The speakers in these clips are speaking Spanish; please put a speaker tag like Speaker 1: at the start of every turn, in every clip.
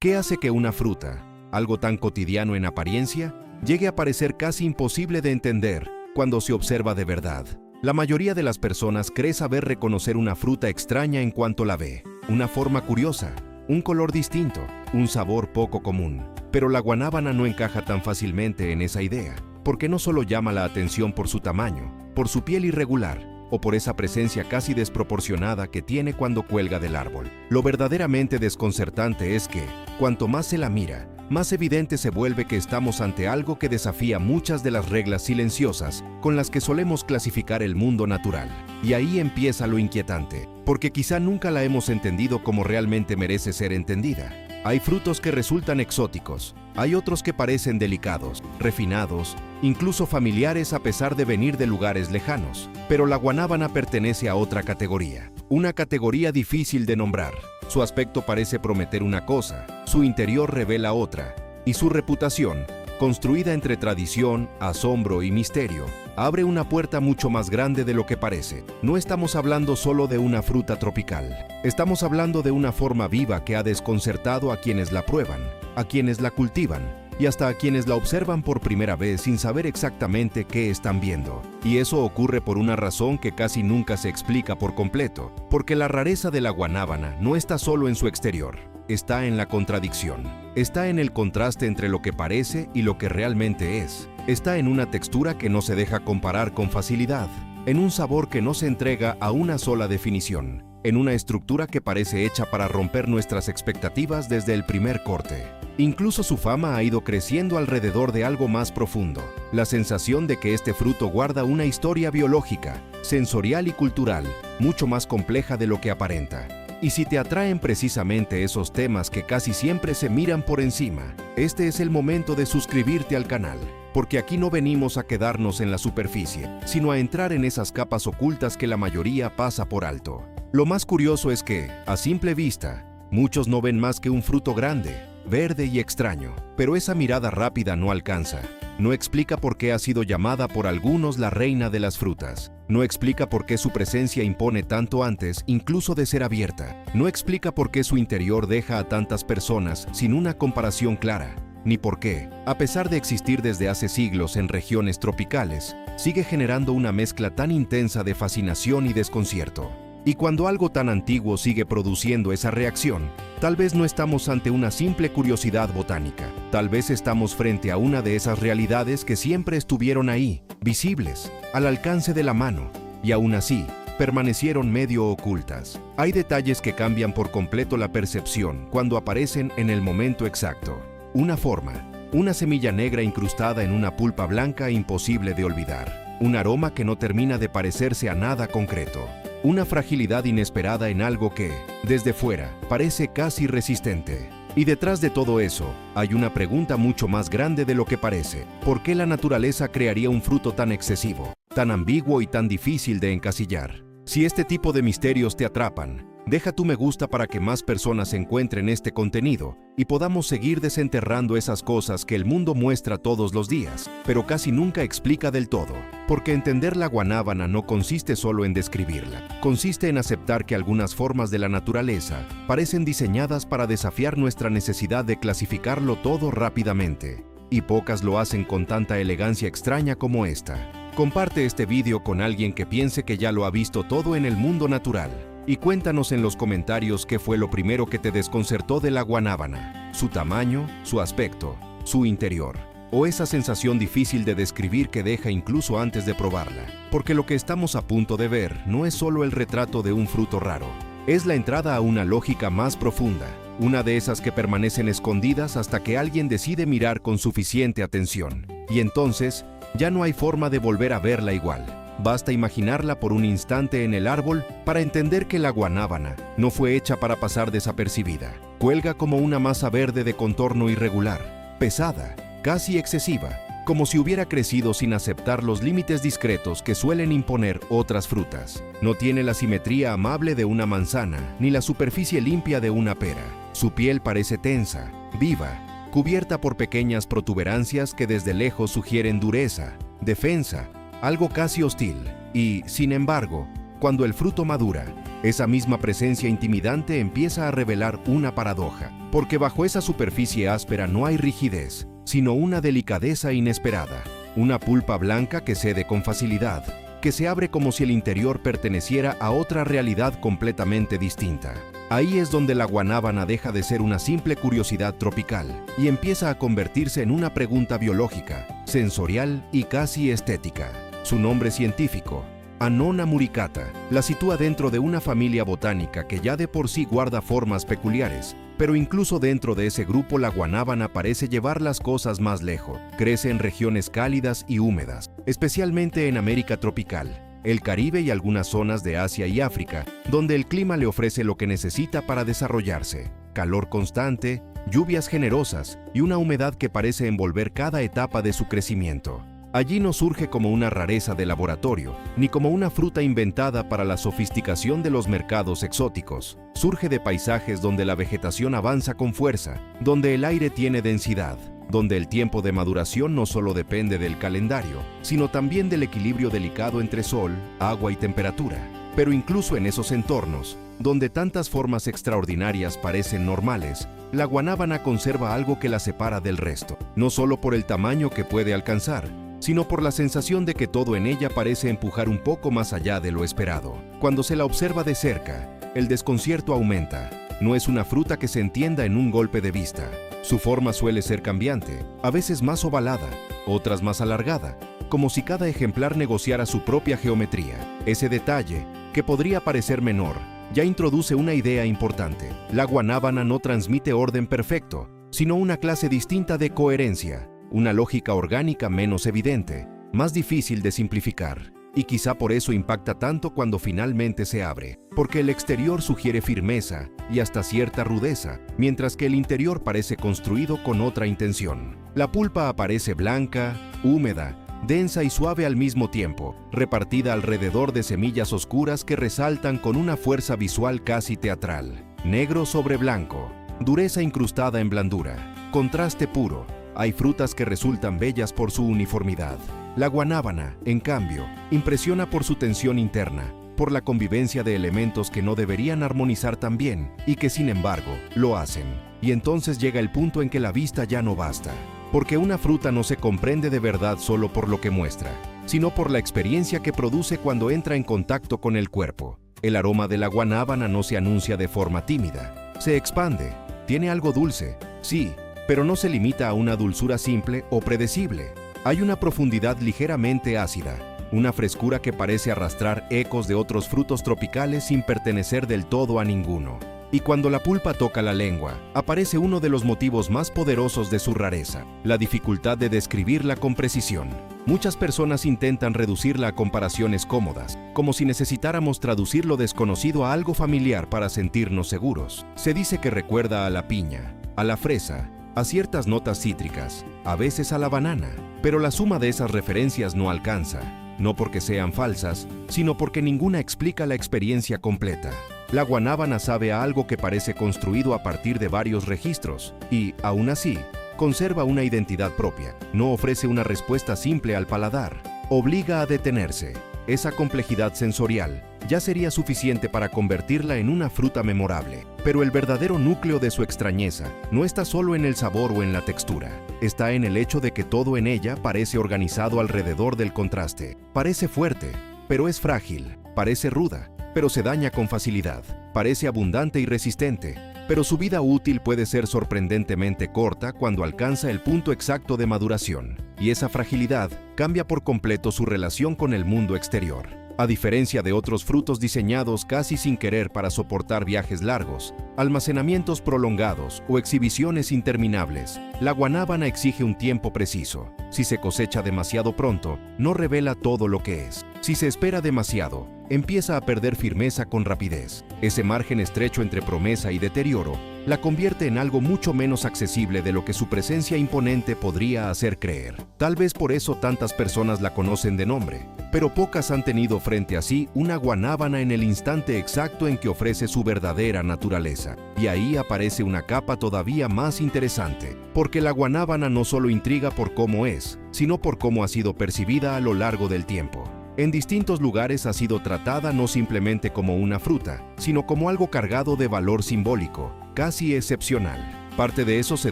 Speaker 1: ¿Qué hace que una fruta, algo tan cotidiano en apariencia, llegue a parecer casi imposible de entender cuando se observa de verdad? La mayoría de las personas cree saber reconocer una fruta extraña en cuanto la ve. Una forma curiosa, un color distinto, un sabor poco común. Pero la guanábana no encaja tan fácilmente en esa idea, porque no solo llama la atención por su tamaño, por su piel irregular, o por esa presencia casi desproporcionada que tiene cuando cuelga del árbol. Lo verdaderamente desconcertante es que, cuanto más se la mira, más evidente se vuelve que estamos ante algo que desafía muchas de las reglas silenciosas con las que solemos clasificar el mundo natural. Y ahí empieza lo inquietante, porque quizá nunca la hemos entendido como realmente merece ser entendida. Hay frutos que resultan exóticos, hay otros que parecen delicados, refinados, incluso familiares a pesar de venir de lugares lejanos. Pero la guanábana pertenece a otra categoría, una categoría difícil de nombrar. Su aspecto parece prometer una cosa, su interior revela otra, y su reputación, construida entre tradición, asombro y misterio, abre una puerta mucho más grande de lo que parece. No estamos hablando solo de una fruta tropical, estamos hablando de una forma viva que ha desconcertado a quienes la prueban, a quienes la cultivan, y hasta a quienes la observan por primera vez sin saber exactamente qué están viendo. Y eso ocurre por una razón que casi nunca se explica por completo, porque la rareza de la guanábana no está solo en su exterior, está en la contradicción, está en el contraste entre lo que parece y lo que realmente es, está en una textura que no se deja comparar con facilidad, en un sabor que no se entrega a una sola definición, en una estructura que parece hecha para romper nuestras expectativas desde el primer corte. Incluso su fama ha ido creciendo alrededor de algo más profundo, la sensación de que este fruto guarda una historia biológica, sensorial y cultural, mucho más compleja de lo que aparenta. Y si te atraen precisamente esos temas que casi siempre se miran por encima, este es el momento de suscribirte al canal, porque aquí no venimos a quedarnos en la superficie, sino a entrar en esas capas ocultas que la mayoría pasa por alto. Lo más curioso es que, a simple vista, muchos no ven más que un fruto grande, verde y extraño, pero esa mirada rápida no alcanza. No explica por qué ha sido llamada por algunos la reina de las frutas. No explica por qué su presencia impone tanto antes, incluso de ser abierta. No explica por qué su interior deja a tantas personas sin una comparación clara. Ni por qué, a pesar de existir desde hace siglos en regiones tropicales, sigue generando una mezcla tan intensa de fascinación y desconcierto. Y cuando algo tan antiguo sigue produciendo esa reacción, tal vez no estamos ante una simple curiosidad botánica. Tal vez estamos frente a una de esas realidades que siempre estuvieron ahí, visibles, al alcance de la mano, y aún así, permanecieron medio ocultas. Hay detalles que cambian por completo la percepción cuando aparecen en el momento exacto. Una forma, una semilla negra incrustada en una pulpa blanca imposible de olvidar. Un aroma que no termina de parecerse a nada concreto. Una fragilidad inesperada en algo que, desde fuera, parece casi resistente. Y detrás de todo eso, hay una pregunta mucho más grande de lo que parece. ¿Por qué la naturaleza crearía un fruto tan excesivo, tan ambiguo y tan difícil de encasillar? Si este tipo de misterios te atrapan, deja tu me gusta para que más personas encuentren este contenido y podamos seguir desenterrando esas cosas que el mundo muestra todos los días, pero casi nunca explica del todo. Porque entender la guanábana no consiste solo en describirla, consiste en aceptar que algunas formas de la naturaleza parecen diseñadas para desafiar nuestra necesidad de clasificarlo todo rápidamente, y pocas lo hacen con tanta elegancia extraña como esta. Comparte este video con alguien que piense que ya lo ha visto todo en el mundo natural. Y cuéntanos en los comentarios qué fue lo primero que te desconcertó de la guanábana, su tamaño, su aspecto, su interior, o esa sensación difícil de describir que deja incluso antes de probarla. Porque lo que estamos a punto de ver no es solo el retrato de un fruto raro, es la entrada a una lógica más profunda, una de esas que permanecen escondidas hasta que alguien decide mirar con suficiente atención. Y entonces, ya no hay forma de volver a verla igual. Basta imaginarla por un instante en el árbol para entender que la guanábana no fue hecha para pasar desapercibida. Cuelga como una masa verde de contorno irregular, pesada, casi excesiva, como si hubiera crecido sin aceptar los límites discretos que suelen imponer otras frutas. No tiene la simetría amable de una manzana, ni la superficie limpia de una pera. Su piel parece tensa, viva, cubierta por pequeñas protuberancias que desde lejos sugieren dureza, defensa, algo casi hostil. Y, sin embargo, cuando el fruto madura, Esa misma presencia intimidante empieza a revelar una paradoja, porque bajo esa superficie áspera no hay rigidez, sino una delicadeza inesperada, una pulpa blanca que cede con facilidad, que se abre como si el interior perteneciera a otra realidad completamente distinta. Ahí es donde la guanábana deja de ser una simple curiosidad tropical y empieza a convertirse en una pregunta biológica, sensorial y casi estética. Su nombre científico, Annona muricata, la sitúa dentro de una familia botánica que ya de por sí guarda formas peculiares, pero incluso dentro de ese grupo la guanábana parece llevar las cosas más lejos. Crece en regiones cálidas y húmedas, especialmente en América tropical, el Caribe y algunas zonas de Asia y África, donde el clima le ofrece lo que necesita para desarrollarse: calor constante, lluvias generosas y una humedad que parece envolver cada etapa de su crecimiento. Allí no surge como una rareza de laboratorio, ni como una fruta inventada para la sofisticación de los mercados exóticos. Surge de paisajes donde la vegetación avanza con fuerza, donde el aire tiene densidad, donde el tiempo de maduración no solo depende del calendario, sino también del equilibrio delicado entre sol, agua y temperatura. Pero incluso en esos entornos, donde tantas formas extraordinarias parecen normales, la guanábana conserva algo que la separa del resto, no solo por el tamaño que puede alcanzar, sino por la sensación de que todo en ella parece empujar un poco más allá de lo esperado. Cuando se la observa de cerca, el desconcierto aumenta. No es una fruta que se entienda en un golpe de vista. Su forma suele ser cambiante, a veces más ovalada, otras más alargada, como si cada ejemplar negociara su propia geometría. Ese detalle, que podría parecer menor, ya introduce una idea importante. La guanábana no transmite orden perfecto, sino una clase distinta de coherencia, una lógica orgánica menos evidente, más difícil de simplificar. Y quizá por eso impacta tanto cuando finalmente se abre, porque el exterior sugiere firmeza y hasta cierta rudeza, mientras que el interior parece construido con otra intención. La pulpa aparece blanca, húmeda, densa y suave al mismo tiempo, repartida alrededor de semillas oscuras que resaltan con una fuerza visual casi teatral. Negro sobre blanco, dureza incrustada en blandura, contraste puro. Hay frutas que resultan bellas por su uniformidad. La guanábana, en cambio, impresiona por su tensión interna, por la convivencia de elementos que no deberían armonizar tan bien y que sin embargo lo hacen. Y entonces llega el punto en que la vista ya no basta, porque una fruta no se comprende de verdad solo por lo que muestra, sino por la experiencia que produce cuando entra en contacto con el cuerpo. El aroma de la guanábana no se anuncia de forma tímida, se expande, tiene algo dulce, sí, pero no se limita a una dulzura simple o predecible. Hay una profundidad ligeramente ácida, una frescura que parece arrastrar ecos de otros frutos tropicales sin pertenecer del todo a ninguno. Y cuando la pulpa toca la lengua, aparece uno de los motivos más poderosos de su rareza: la dificultad de describirla con precisión. Muchas personas intentan reducirla a comparaciones cómodas, como si necesitáramos traducir lo desconocido a algo familiar para sentirnos seguros. Se dice que recuerda a la piña, a la fresa, a ciertas notas cítricas, a veces a la banana, pero la suma de esas referencias no alcanza, no porque sean falsas, sino porque ninguna explica la experiencia completa. La guanábana sabe a algo que parece construido a partir de varios registros y, aún así, conserva una identidad propia. No ofrece una respuesta simple al paladar, obliga a detenerse. Esa complejidad sensorial ya sería suficiente para convertirla en una fruta memorable. Pero el verdadero núcleo de su extrañeza no está solo en el sabor o en la textura. Está en el hecho de que todo en ella parece organizado alrededor del contraste. Parece fuerte, pero es frágil. Parece ruda, pero se daña con facilidad. Parece abundante y resistente, pero su vida útil puede ser sorprendentemente corta cuando alcanza el punto exacto de maduración. Y esa fragilidad cambia por completo su relación con el mundo exterior. A diferencia de otros frutos diseñados casi sin querer para soportar viajes largos, almacenamientos prolongados o exhibiciones interminables, la guanábana exige un tiempo preciso. Si se cosecha demasiado pronto, no revela todo lo que es. Si se espera demasiado, empieza a perder firmeza con rapidez. Ese margen estrecho entre promesa y deterioro la convierte en algo mucho menos accesible de lo que su presencia imponente podría hacer creer. Tal vez por eso tantas personas la conocen de nombre, pero pocas han tenido frente a sí una guanábana en el instante exacto en que ofrece su verdadera naturaleza. Y ahí aparece una capa todavía más interesante, porque la guanábana no solo intriga por cómo es, sino por cómo ha sido percibida a lo largo del tiempo. En distintos lugares ha sido tratada no simplemente como una fruta, sino como algo cargado de valor simbólico, casi excepcional. Parte de eso se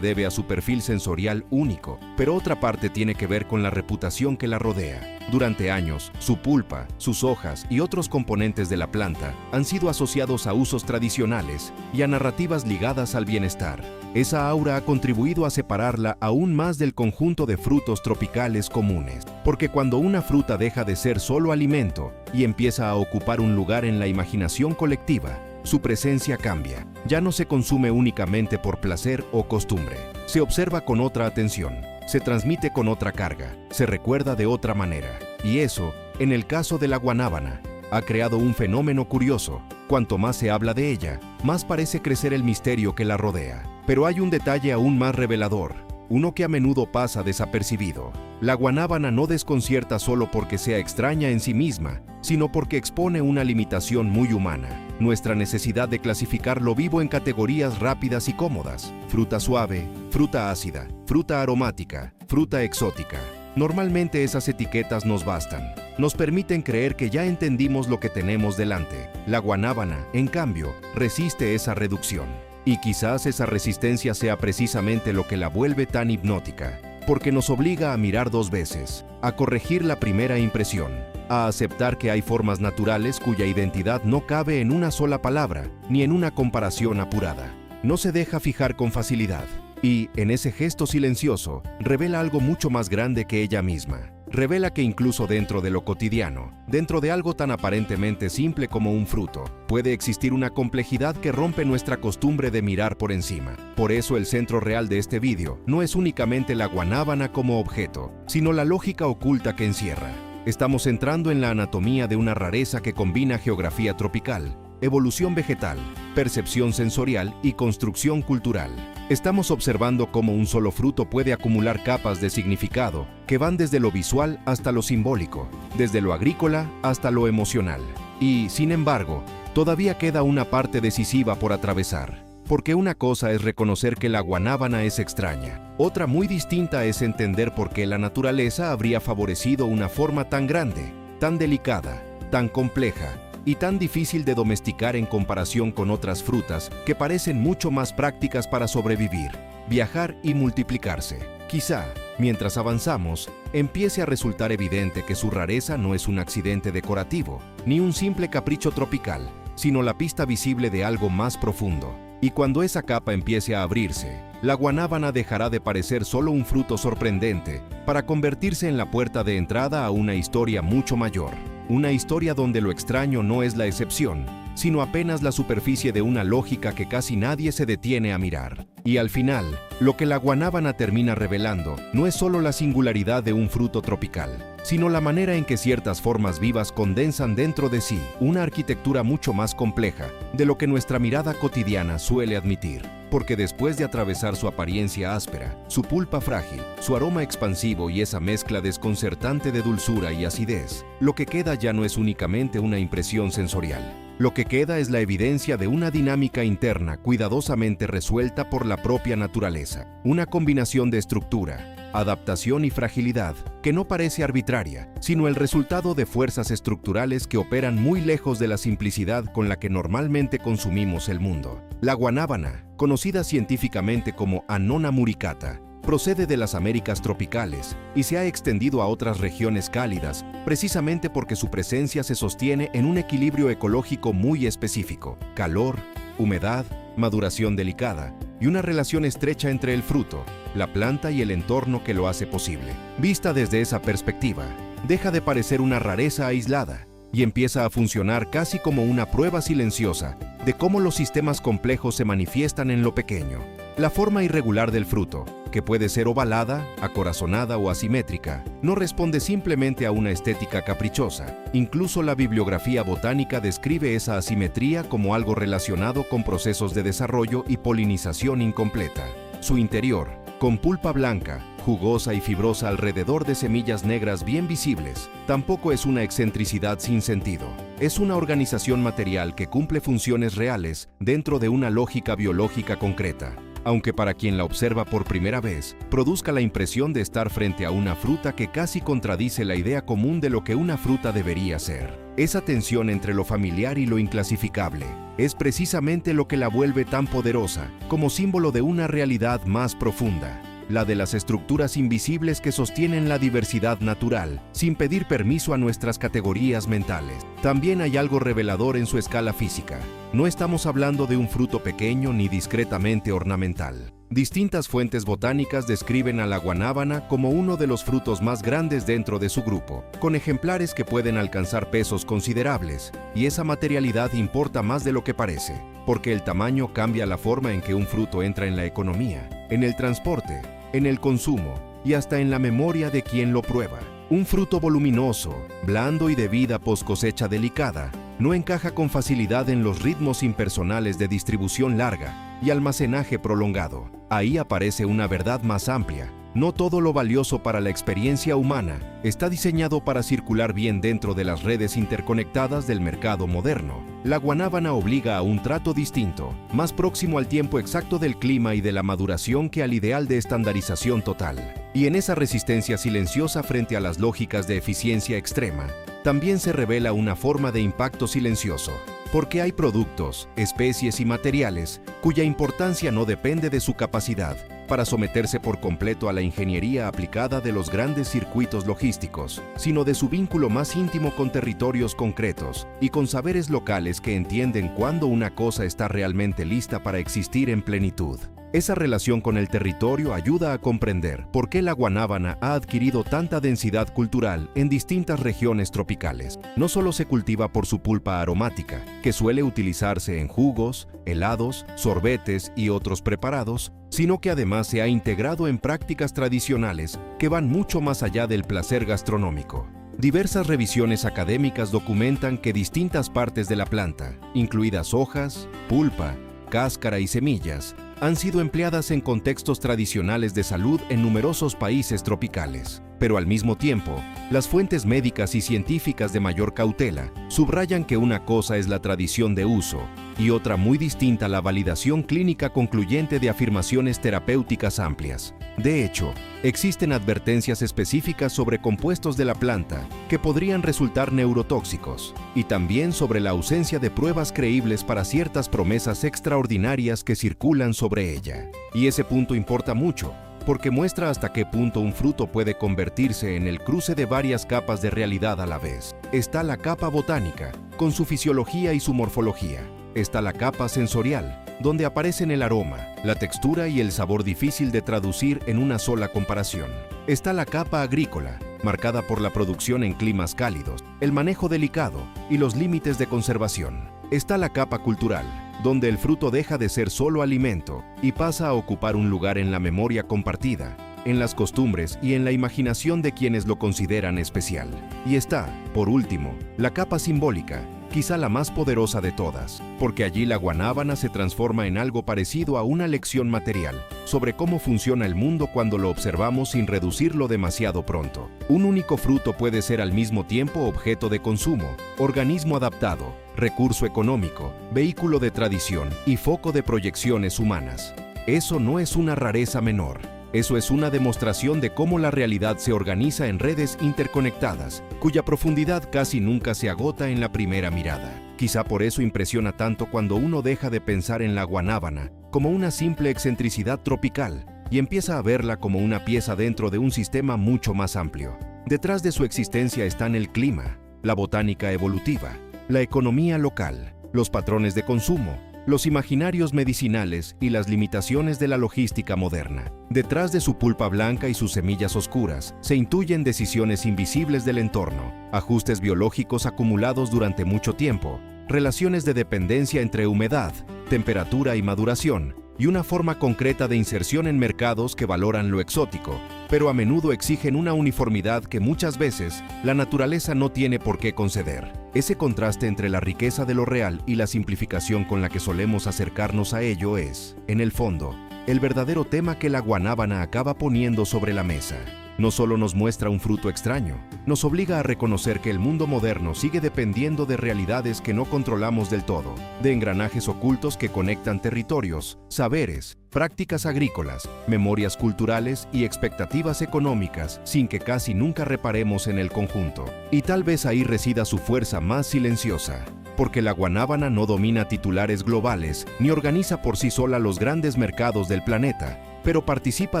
Speaker 1: debe a su perfil sensorial único, pero otra parte tiene que ver con la reputación que la rodea. Durante años, su pulpa, sus hojas y otros componentes de la planta han sido asociados a usos tradicionales y a narrativas ligadas al bienestar. Esa aura ha contribuido a separarla aún más del conjunto de frutos tropicales comunes, porque cuando una fruta deja de ser solo alimento y empieza a ocupar un lugar en la imaginación colectiva, su presencia cambia. Ya no se consume únicamente por placer o costumbre. Se observa con otra atención, se transmite con otra carga, se recuerda de otra manera. Y eso, en el caso de la guanábana, ha creado un fenómeno curioso. Cuanto más se habla de ella, más parece crecer el misterio que la rodea. Pero hay un detalle aún más revelador, uno que a menudo pasa desapercibido. La guanábana no desconcierta solo porque sea extraña en sí misma, sino porque expone una limitación muy humana: nuestra necesidad de clasificar lo vivo en categorías rápidas y cómodas. Fruta suave, fruta ácida, fruta aromática, fruta exótica. Normalmente esas etiquetas nos bastan. Nos permiten creer que ya entendimos lo que tenemos delante. La guanábana, en cambio, resiste esa reducción. Y quizás esa resistencia sea precisamente lo que la vuelve tan hipnótica, porque nos obliga a mirar dos veces, a corregir la primera impresión, a aceptar que hay formas naturales cuya identidad no cabe en una sola palabra, ni en una comparación apurada. No se deja fijar con facilidad, y, en ese gesto silencioso, revela algo mucho más grande que ella misma. Revela que incluso dentro de lo cotidiano, dentro de algo tan aparentemente simple como un fruto, puede existir una complejidad que rompe nuestra costumbre de mirar por encima. Por eso el centro real de este vídeo no es únicamente la guanábana como objeto, sino la lógica oculta que encierra. Estamos entrando en la anatomía de una rareza que combina geografía tropical, evolución vegetal, percepción sensorial y construcción cultural. Estamos observando cómo un solo fruto puede acumular capas de significado que van desde lo visual hasta lo simbólico, desde lo agrícola hasta lo emocional. Y, sin embargo, todavía queda una parte decisiva por atravesar. Porque una cosa es reconocer que la guanábana es extraña. Otra muy distinta es entender por qué la naturaleza habría favorecido una forma tan grande, tan delicada, tan compleja y tan difícil de domesticar en comparación con otras frutas que parecen mucho más prácticas para sobrevivir, viajar y multiplicarse. Quizá, mientras avanzamos, empiece a resultar evidente que su rareza no es un accidente decorativo, ni un simple capricho tropical, sino la pista visible de algo más profundo. Y cuando esa capa empiece a abrirse, la guanábana dejará de parecer solo un fruto sorprendente para convertirse en la puerta de entrada a una historia mucho mayor. Una historia donde lo extraño no es la excepción, sino apenas la superficie de una lógica que casi nadie se detiene a mirar. Y al final, lo que la guanábana termina revelando no es solo la singularidad de un fruto tropical, sino la manera en que ciertas formas vivas condensan dentro de sí una arquitectura mucho más compleja de lo que nuestra mirada cotidiana suele admitir. Porque después de atravesar su apariencia áspera, su pulpa frágil, su aroma expansivo y esa mezcla desconcertante de dulzura y acidez, lo que queda ya no es únicamente una impresión sensorial. Lo que queda es la evidencia de una dinámica interna cuidadosamente resuelta por la propia naturaleza. Una combinación de estructura, adaptación y fragilidad que no parece arbitraria, sino el resultado de fuerzas estructurales que operan muy lejos de la simplicidad con la que normalmente consumimos el mundo. La guanábana, conocida científicamente como Annona muricata, procede de las Américas tropicales y se ha extendido a otras regiones cálidas precisamente porque su presencia se sostiene en un equilibrio ecológico muy específico: calor, humedad, maduración delicada y una relación estrecha entre el fruto, la planta y el entorno que lo hace posible. Vista desde esa perspectiva, deja de parecer una rareza aislada y empieza a funcionar casi como una prueba silenciosa de cómo los sistemas complejos se manifiestan en lo pequeño. La forma irregular del fruto, que puede ser ovalada, acorazonada o asimétrica, no responde simplemente a una estética caprichosa. Incluso la bibliografía botánica describe esa asimetría como algo relacionado con procesos de desarrollo y polinización incompleta. Su interior, con pulpa blanca, jugosa y fibrosa alrededor de semillas negras bien visibles, tampoco es una excentricidad sin sentido. Es una organización material que cumple funciones reales dentro de una lógica biológica concreta. aunque para quien la observa por primera vez, produzca la impresión de estar frente a una fruta que casi contradice la idea común de lo que una fruta debería ser. Esa tensión entre lo familiar y lo inclasificable es precisamente lo que la vuelve tan poderosa, como símbolo de una realidad más profunda, la de las estructuras invisibles que sostienen la diversidad natural, sin pedir permiso a nuestras categorías mentales. También hay algo revelador en su escala física. No estamos hablando de un fruto pequeño ni discretamente ornamental. Distintas fuentes botánicas describen a la guanábana como uno de los frutos más grandes dentro de su grupo, con ejemplares que pueden alcanzar pesos considerables, y esa materialidad importa más de lo que parece, porque el tamaño cambia la forma en que un fruto entra en la economía, en el transporte, en el consumo y hasta en la memoria de quien lo prueba. Un fruto voluminoso, blando y de vida post cosecha delicada, no encaja con facilidad en los ritmos impersonales de distribución larga y almacenaje prolongado. Ahí aparece una verdad más amplia. No todo lo valioso para la experiencia humana está diseñado para circular bien dentro de las redes interconectadas del mercado moderno. La guanábana obliga a un trato distinto, más próximo al tiempo exacto del clima y de la maduración que al ideal de estandarización total. Y en esa resistencia silenciosa frente a las lógicas de eficiencia extrema, también se revela una forma de impacto silencioso. Porque hay productos, especies y materiales cuya importancia no depende de su capacidad para someterse por completo a la ingeniería aplicada de los grandes circuitos logísticos, sino de su vínculo más íntimo con territorios concretos y con saberes locales que entienden cuándo una cosa está realmente lista para existir en plenitud. Esa relación con el territorio ayuda a comprender por qué la guanábana ha adquirido tanta densidad cultural en distintas regiones tropicales. No solo se cultiva por su pulpa aromática, que suele utilizarse en jugos, helados, sorbetes y otros preparados, sino que además se ha integrado en prácticas tradicionales que van mucho más allá del placer gastronómico. Diversas revisiones académicas documentan que distintas partes de la planta, incluidas hojas, pulpa, cáscara y semillas, han sido empleadas en contextos tradicionales de salud en numerosos países tropicales. Pero al mismo tiempo, las fuentes médicas y científicas de mayor cautela subrayan que una cosa es la tradición de uso y otra muy distinta la validación clínica concluyente de afirmaciones terapéuticas amplias. De hecho, existen advertencias específicas sobre compuestos de la planta que podrían resultar neurotóxicos y también sobre la ausencia de pruebas creíbles para ciertas promesas extraordinarias que circulan sobre ella. Y ese punto importa mucho, porque muestra hasta qué punto un fruto puede convertirse en el cruce de varias capas de realidad a la vez. Está la capa botánica, con su fisiología y su morfología. Está la capa sensorial, donde aparecen el aroma, la textura y el sabor difícil de traducir en una sola comparación. Está la capa agrícola, marcada por la producción en climas cálidos, el manejo delicado y los límites de conservación. Está la capa cultural, donde el fruto deja de ser solo alimento y pasa a ocupar un lugar en la memoria compartida, en las costumbres y en la imaginación de quienes lo consideran especial. Y está, por último, la capa simbólica, quizá la más poderosa de todas, porque allí la guanábana se transforma en algo parecido a una lección material sobre cómo funciona el mundo cuando lo observamos sin reducirlo demasiado pronto. Un único fruto puede ser al mismo tiempo objeto de consumo, organismo adaptado, recurso económico, vehículo de tradición y foco de proyecciones humanas. Eso no es una rareza menor. Eso es una demostración de cómo la realidad se organiza en redes interconectadas, cuya profundidad casi nunca se agota en la primera mirada. Quizá por eso impresiona tanto cuando uno deja de pensar en la guanábana como una simple excentricidad tropical y empieza a verla como una pieza dentro de un sistema mucho más amplio. Detrás de su existencia están el clima, la botánica evolutiva, la economía local, los patrones de consumo, los imaginarios medicinales y las limitaciones de la logística moderna. Detrás de su pulpa blanca y sus semillas oscuras, se intuyen decisiones invisibles del entorno, ajustes biológicos acumulados durante mucho tiempo, relaciones de dependencia entre humedad, temperatura y maduración, y una forma concreta de inserción en mercados que valoran lo exótico, pero a menudo exigen una uniformidad que muchas veces la naturaleza no tiene por qué conceder. Ese contraste entre la riqueza de lo real y la simplificación con la que solemos acercarnos a ello es, en el fondo, el verdadero tema que la guanábana acaba poniendo sobre la mesa. no solo nos muestra un fruto extraño, nos obliga a reconocer que el mundo moderno sigue dependiendo de realidades que no controlamos del todo, de engranajes ocultos que conectan territorios, saberes, prácticas agrícolas, memorias culturales y expectativas económicas sin que casi nunca reparemos en el conjunto. Y tal vez ahí resida su fuerza más silenciosa, porque la guanábana no domina titulares globales ni organiza por sí sola los grandes mercados del planeta, pero participa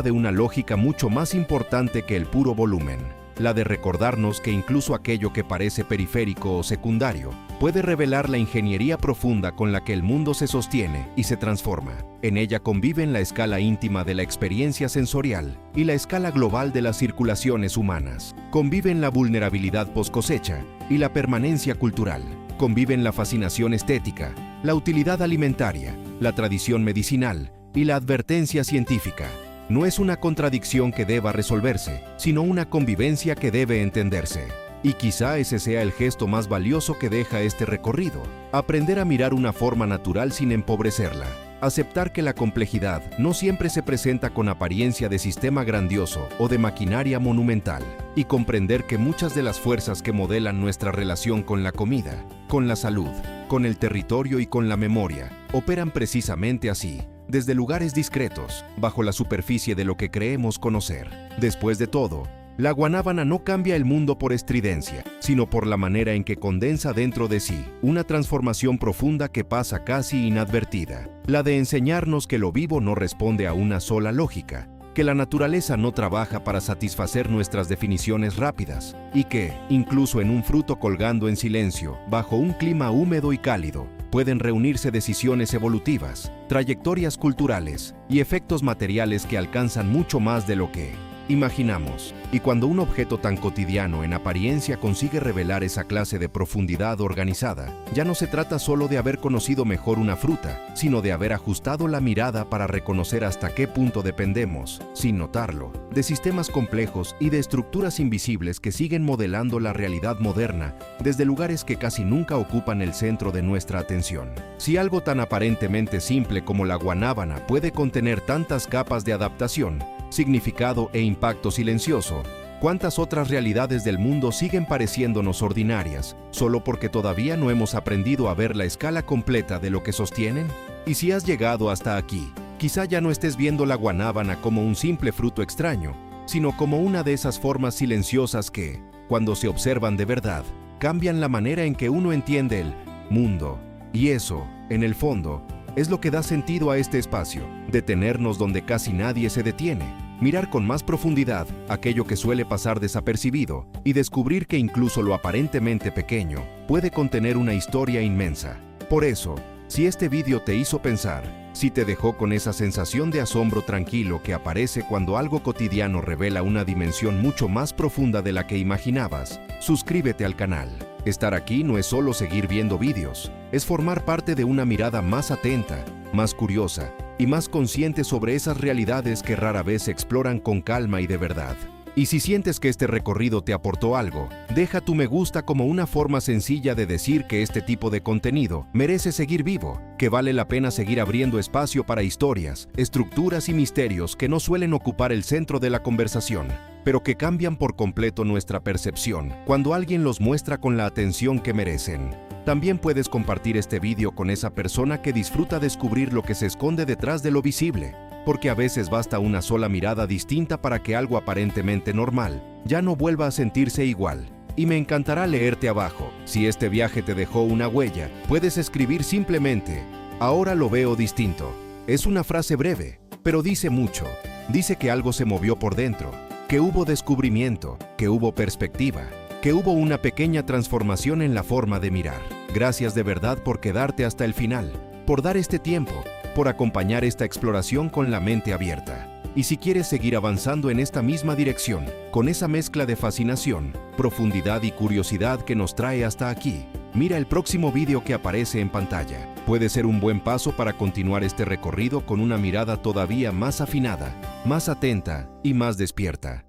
Speaker 1: de una lógica mucho más importante que el puro volumen, la de recordarnos que incluso aquello que parece periférico o secundario puede revelar la ingeniería profunda con la que el mundo se sostiene y se transforma. En ella conviven la escala íntima de la experiencia sensorial y la escala global de las circulaciones humanas. Conviven la vulnerabilidad post-cosecha y la permanencia cultural. Conviven la fascinación estética, la utilidad alimentaria, la tradición medicinal y la advertencia científica. No es una contradicción que deba resolverse, sino una convivencia que debe entenderse. Y quizá ese sea el gesto más valioso que deja este recorrido: aprender a mirar una forma natural sin empobrecerla. Aceptar que la complejidad no siempre se presenta con apariencia de sistema grandioso o de maquinaria monumental, y comprender que muchas de las fuerzas que modelan nuestra relación con la comida, con la salud, con el territorio y con la memoria, operan precisamente así, desde lugares discretos, bajo la superficie de lo que creemos conocer. Después de todo, la guanábana no cambia el mundo por estridencia, sino por la manera en que condensa dentro de sí una transformación profunda que pasa casi inadvertida, la de enseñarnos que lo vivo no responde a una sola lógica, que la naturaleza no trabaja para satisfacer nuestras definiciones rápidas, y que, incluso en un fruto colgando en silencio, bajo un clima húmedo y cálido, pueden reunirse decisiones evolutivas, trayectorias culturales y efectos materiales que alcanzan mucho más de lo que imaginamos. Y cuando un objeto tan cotidiano en apariencia consigue revelar esa clase de profundidad organizada, ya no se trata solo de haber conocido mejor una fruta, sino de haber ajustado la mirada para reconocer hasta qué punto dependemos, sin notarlo, de sistemas complejos y de estructuras invisibles que siguen modelando la realidad moderna desde lugares que casi nunca ocupan el centro de nuestra atención. Si algo tan aparentemente simple como la guanábana puede contener tantas capas de adaptación, significado e impacto silencioso, ¿cuántas otras realidades del mundo siguen pareciéndonos ordinarias, solo porque todavía no hemos aprendido a ver la escala completa de lo que sostienen? Y si has llegado hasta aquí, quizá ya no estés viendo la guanábana como un simple fruto extraño, sino como una de esas formas silenciosas que, cuando se observan de verdad, cambian la manera en que uno entiende el mundo. Y eso, en el fondo, es lo que da sentido a este espacio: detenernos donde casi nadie se detiene, mirar con más profundidad aquello que suele pasar desapercibido y descubrir que incluso lo aparentemente pequeño puede contener una historia inmensa. Por eso, si este vídeo te hizo pensar, si te dejó con esa sensación de asombro tranquilo que aparece cuando algo cotidiano revela una dimensión mucho más profunda de la que imaginabas, suscríbete al canal. Estar aquí no es solo seguir viendo vídeos, es formar parte de una mirada más atenta, más curiosa y más consciente sobre esas realidades que rara vez se exploran con calma y de verdad. Y si sientes que este recorrido te aportó algo, deja tu me gusta como una forma sencilla de decir que este tipo de contenido merece seguir vivo, que vale la pena seguir abriendo espacio para historias, estructuras y misterios que no suelen ocupar el centro de la conversación, pero que cambian por completo nuestra percepción cuando alguien los muestra con la atención que merecen. También puedes compartir este vídeo con esa persona que disfruta descubrir lo que se esconde detrás de lo visible, porque a veces basta una sola mirada distinta para que algo aparentemente normal ya no vuelva a sentirse igual. Y me encantará leerte abajo. Si este viaje te dejó una huella, puedes escribir simplemente: ahora lo veo distinto. Es una frase breve, pero dice mucho. Dice que algo se movió por dentro, que hubo descubrimiento, que hubo perspectiva, que hubo una pequeña transformación en la forma de mirar. Gracias de verdad por quedarte hasta el final, por dar este tiempo, por acompañar esta exploración con la mente abierta. Y si quieres seguir avanzando en esta misma dirección, con esa mezcla de fascinación, profundidad y curiosidad que nos trae hasta aquí, mira el próximo vídeo que aparece en pantalla. Puede ser un buen paso para continuar este recorrido con una mirada todavía más afinada, más atenta y más despierta.